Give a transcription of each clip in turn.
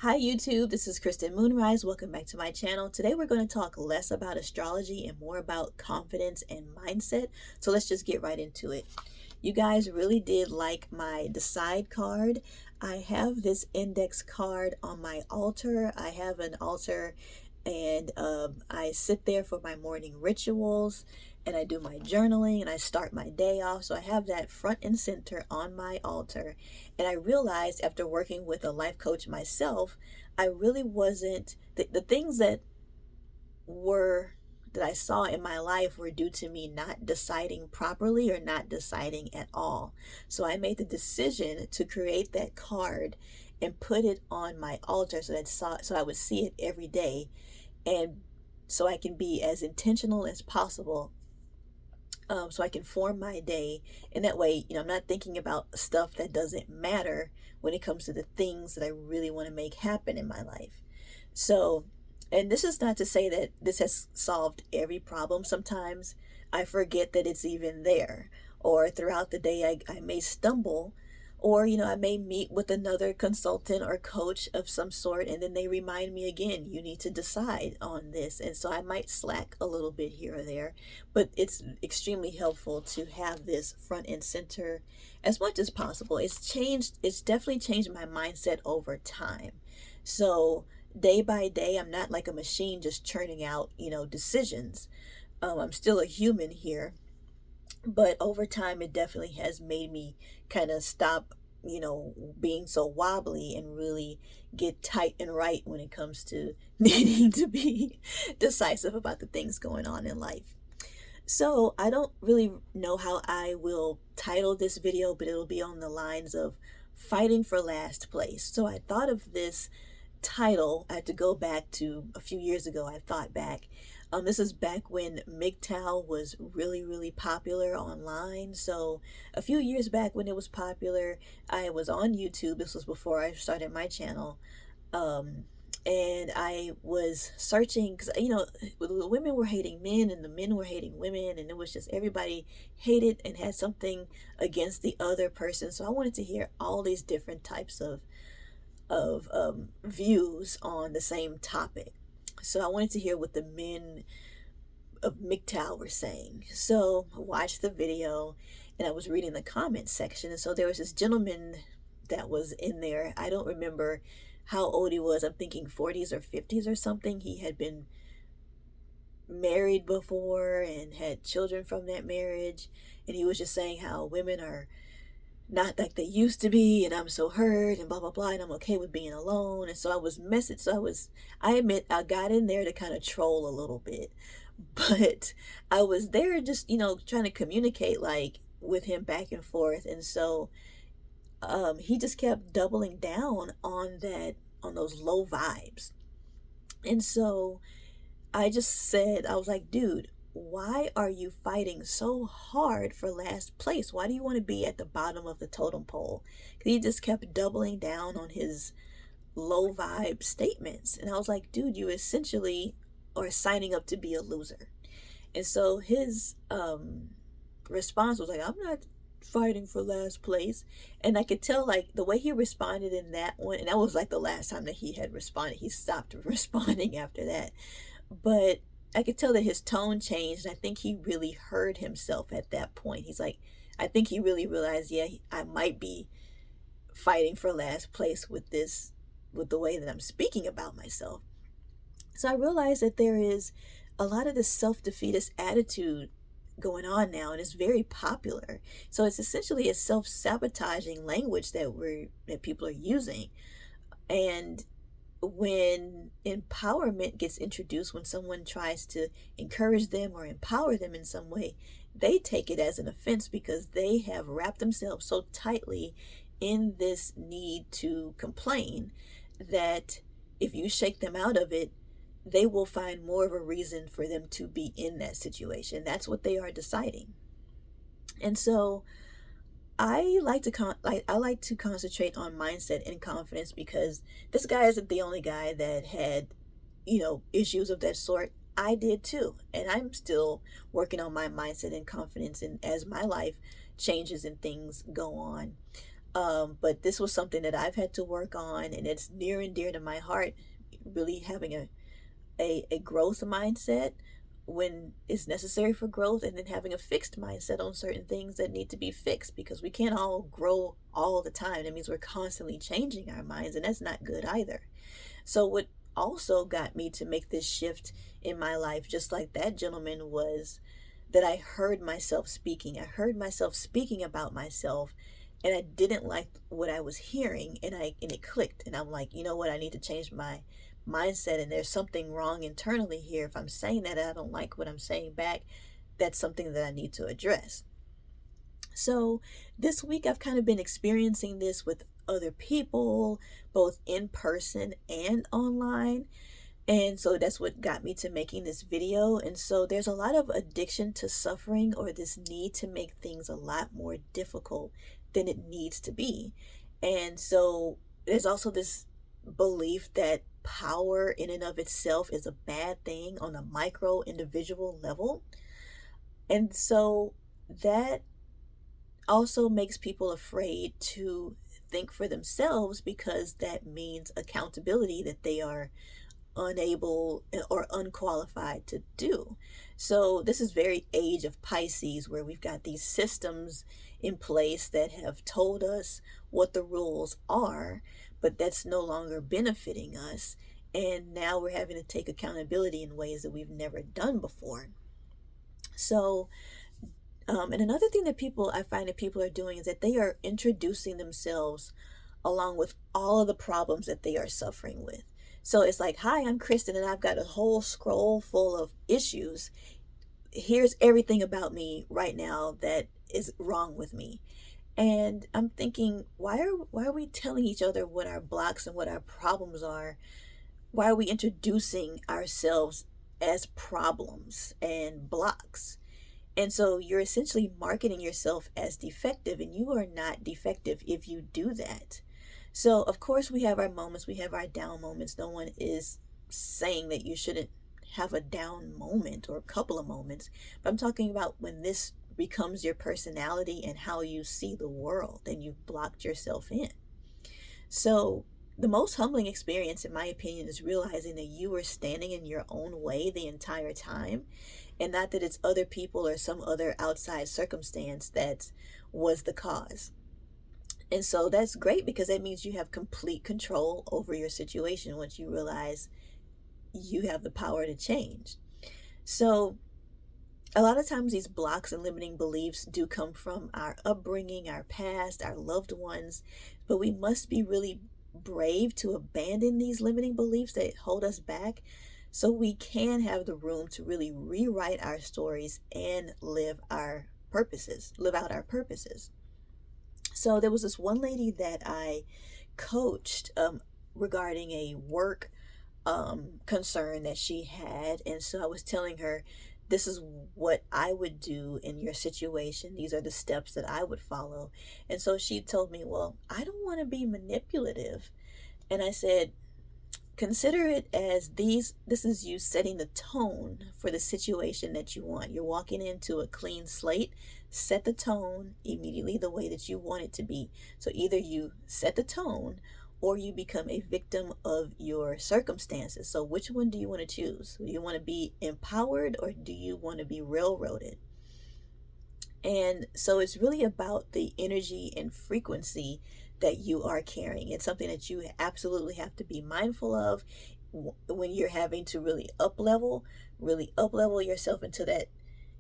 Hi YouTube, this is Kristen Moonrise. Welcome back to my channel. Today we're going to talk less about astrology and more about confidence and mindset. So let's just get right into it. You guys really did like my decide card. I have this index card on my altar. I have an altar and I sit there for my morning rituals and I do my journaling and I start my day off. So I have that front and center on my altar. And I realized after working with a life coach myself, I really wasn't, the things were that I saw in my life were due to me not deciding properly or not deciding at all. So I made the decision to create that card and put it on my altar so I would see it every day, and so I can be as intentional as possible, so I can form my day. And that way, I'm not thinking about stuff that doesn't matter when it comes to the things that I really want to make happen in my life. So, and this is not to say that this has solved every problem. Sometimes I forget that it's even there, or throughout the day, I may stumble, or I may meet with another consultant or coach of some sort, and then they remind me again, you need to decide on this. And so I might slack a little bit here or there, but it's extremely helpful to have this front and center as much as possible. It's definitely changed my mindset over time. So day by day, I'm not like a machine just churning out decisions. I'm still a human here, but over time it definitely has made me kind of stop being so wobbly and really get tight and right when it comes to needing to be decisive about the things going on in life. So I don't really know how I will title this video, but it'll be on the lines of fighting for last place. So I thought of this title. I had to go back to a few years ago. I thought back. This is back when MGTOW was really, really popular online. So a few years back when it was popular, I was on YouTube. This was before I started my channel. And I was searching because, the women were hating men and the men were hating women. And it was just everybody hated and had something against the other person. So I wanted to hear all these different types of views on the same topic. So I wanted to hear what the men of MGTOW were saying. So I watched the video and I was reading the comment section. And so there was this gentleman that was in there. I don't remember how old he was. I'm thinking 40s or 50s or something. He had been married before and had children from that marriage. And he was just saying how women are not like they used to be, and I'm so hurt and blah blah blah, and I'm okay with being alone. And so I admit I got in there to kind of troll a little bit, but I was there just trying to communicate like with him back and forth. And so he just kept doubling down on those low vibes. And so I just said, I was like, dude, why are you fighting so hard for last place? Why do you want to be at the bottom of the totem pole? Because he just kept doubling down on his low vibe statements. And I was like, dude, you essentially are signing up to be a loser. And so his response was like, I'm not fighting for last place. And I could tell like the way he responded in that one, and that was like the last time that he had responded. He stopped responding after that. But I could tell that his tone changed. And I think he really heard himself at that point. He's like, I think he really realized, yeah, I might be fighting for last place with the way that I'm speaking about myself. So I realized that there is a lot of this self-defeatist attitude going on now, and it's very popular. So it's essentially a self-sabotaging language that people are using. And when empowerment gets introduced, when someone tries to encourage them or empower them in some way, they take it as an offense because they have wrapped themselves so tightly in this need to complain that if you shake them out of it, they will find more of a reason for them to be in that situation. That's what they are deciding. And so I like to concentrate on mindset and confidence, because this guy isn't the only guy that had, issues of that sort. I did too, and I'm still working on my mindset and confidence, and as my life changes and things go on. But this was something that I've had to work on, and it's near and dear to my heart, really having a growth mindset when it's necessary for growth, and then having a fixed mindset on certain things that need to be fixed, because we can't all grow all the time. That means we're constantly changing our minds, and that's not good either. So what also got me to make this shift in my life, just like that gentleman, was that I heard myself speaking. I heard myself speaking about myself, and I didn't like what I was hearing, and it clicked. And I'm like, you know what? I need to change my mindset, and there's something wrong internally here. If I'm saying that I don't like what I'm saying back, that's something that I need to address. So this week I've kind of been experiencing this with other people, both in person and online. And so that's what got me to making this video. And so there's a lot of addiction to suffering, or this need to make things a lot more difficult than it needs to be. And so there's also this belief that power in and of itself is a bad thing on a micro individual level. And so that also makes people afraid to think for themselves, because that means accountability that they are unable or unqualified to do. So this is very age of Pisces, where we've got these systems in place that have told us what the rules are, but that's no longer benefiting us. And now we're having to take accountability in ways that we've never done before. So and another thing that I find that people are doing is that they are introducing themselves along with all of the problems that they are suffering with. So it's like, hi, I'm Kristen, and I've got a whole scroll full of issues. Here's everything about me right now that is wrong with me. And I'm thinking, why are we telling each other what our blocks and what our problems are? Why are we introducing ourselves as problems and blocks? And so you're essentially marketing yourself as defective, and you are not defective if you do that. So, of course, we have our moments, we have our down moments. No one is saying that you shouldn't have a down moment or a couple of moments. But I'm talking about when this becomes your personality and how you see the world, and you've blocked yourself in. So, the most humbling experience, in my opinion, is realizing that you were standing in your own way the entire time, and not that it's other people or some other outside circumstance that was the cause. And so that's great, because that means you have complete control over your situation once you realize you have the power to change. So a lot of times these blocks and limiting beliefs do come from our upbringing, our past, our loved ones, but we must be really brave to abandon these limiting beliefs that hold us back, so we can have the room to really rewrite our stories and live out our purposes. So there was this one lady that I coached regarding a work concern that she had. And so I was telling her, this is what I would do in your situation. These are the steps that I would follow. And so she told me, well, I don't want to be manipulative. And I said, consider it as this is you setting the tone for the situation that you want. You're walking into a clean slate. Set the tone immediately the way that you want it to be. So either you set the tone, or you become a victim of your circumstances. So which one do you want to choose? Do you want to be empowered, or do you want to be railroaded? And so it's really about the energy and frequency that you are carrying. It's something that you absolutely have to be mindful of when you're having to really up level yourself into that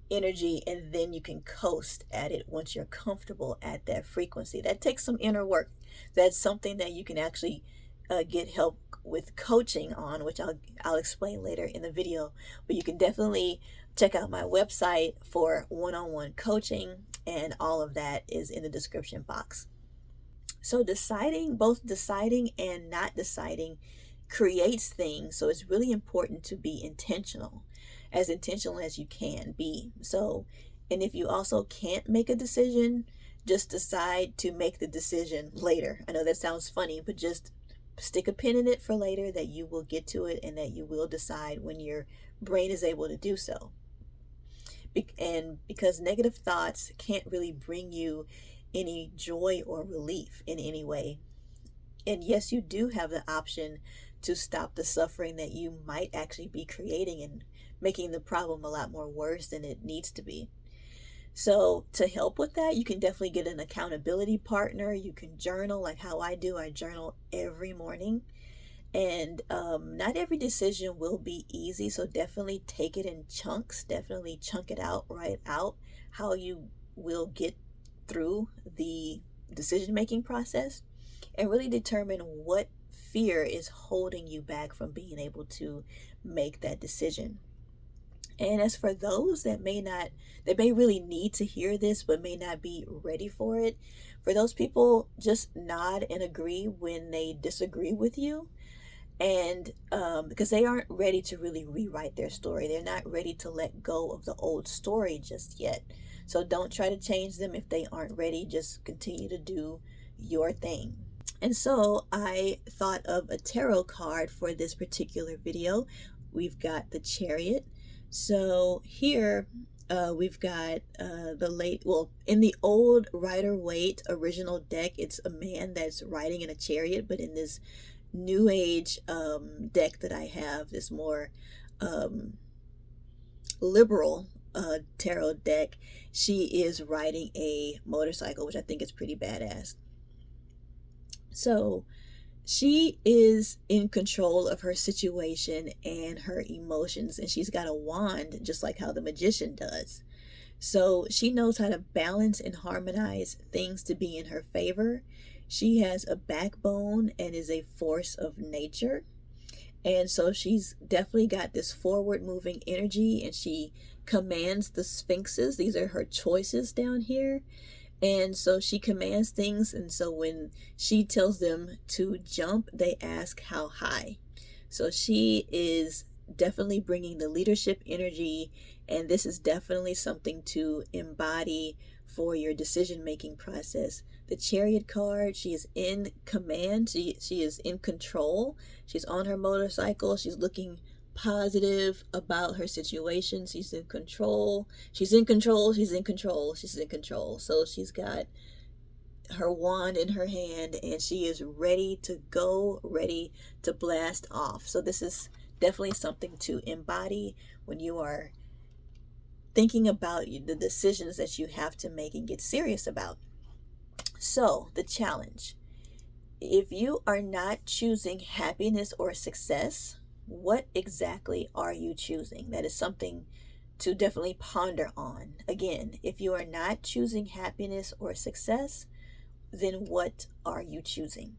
energy, and then you can coast at it once you're comfortable at that frequency. That takes some inner work. That's something that you can actually get help with coaching on, which I'll explain later in the video. But you can definitely check out my website for one-on-one coaching, and all of that is in the description box. So both deciding and not deciding creates things. So it's really important to be intentional as you can be. So, and if you also can't make a decision, just decide to make the decision later. I know that sounds funny, but just stick a pin in it for later, that you will get to it and that you will decide when your brain is able to do so. And because negative thoughts can't really bring you any joy or relief in any way. And yes, you do have the option to stop the suffering that you might actually be creating and making the problem a lot more worse than it needs to be. So to help with that, you can definitely get an accountability partner. You can journal like how I do. I journal every morning. And not every decision will be easy. So definitely take it in chunks. Definitely chunk it out, write out how you will get through the decision making process, and really determine what fear is holding you back from being able to make that decision. And as for those that may really need to hear this but may not be ready for it, for those people, just nod and agree when they disagree with you. And because they aren't ready to really rewrite their story, they're not ready to let go of the old story just yet. So don't try to change them if they aren't ready. Just continue to do your thing. And so I thought of a tarot card for this particular video. We've got the Chariot. So here we've got in the old Rider-Waite original deck, it's a man that's riding in a chariot, but in this new age deck that I have, this more liberal tarot deck, she is riding a motorcycle, which I think is pretty badass. So she is in control of her situation and her emotions, and she's got a wand just like how the magician does. So she knows how to balance and harmonize things to be in her favor. She has a backbone and is a force of nature. And so she's definitely got this forward moving energy, and she commands the sphinxes. These are her choices down here. And so she commands things, and so when she tells them to jump, they ask how high. So she is definitely bringing the leadership energy, and this is definitely something to embody for your decision making process. The Chariot card, she is in command, she is in control. She's on her motorcycle, she's looking positive about her situation. She's in control. She's in control. She's in control. She's in control. So she's got her wand in her hand, and she is ready to go, ready to blast off. So this is definitely something to embody when you are thinking about the decisions that you have to make and get serious about. So the challenge: if you are not choosing happiness or success, what exactly are you choosing? That is something to definitely ponder on. Again, if you are not choosing happiness or success, then what are you choosing?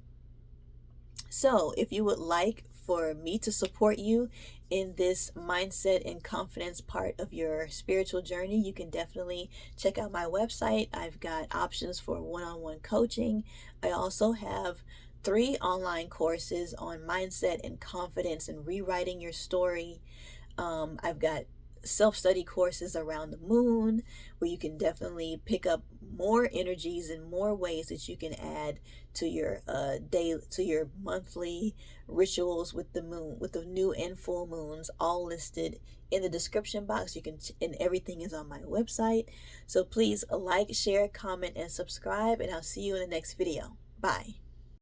So if you would like for me to support you in this mindset and confidence part of your spiritual journey, you can definitely check out my website. I've got options for one-on-one coaching. I also have 3 online courses on mindset and confidence and rewriting your story. I've got self-study courses around the moon, where you can definitely pick up more energies and more ways that you can add to your your monthly rituals with the moon, with the new and full moons, all listed in the description box. And everything is on my website. So please like, share, comment, and subscribe, and I'll see you in the next video. Bye.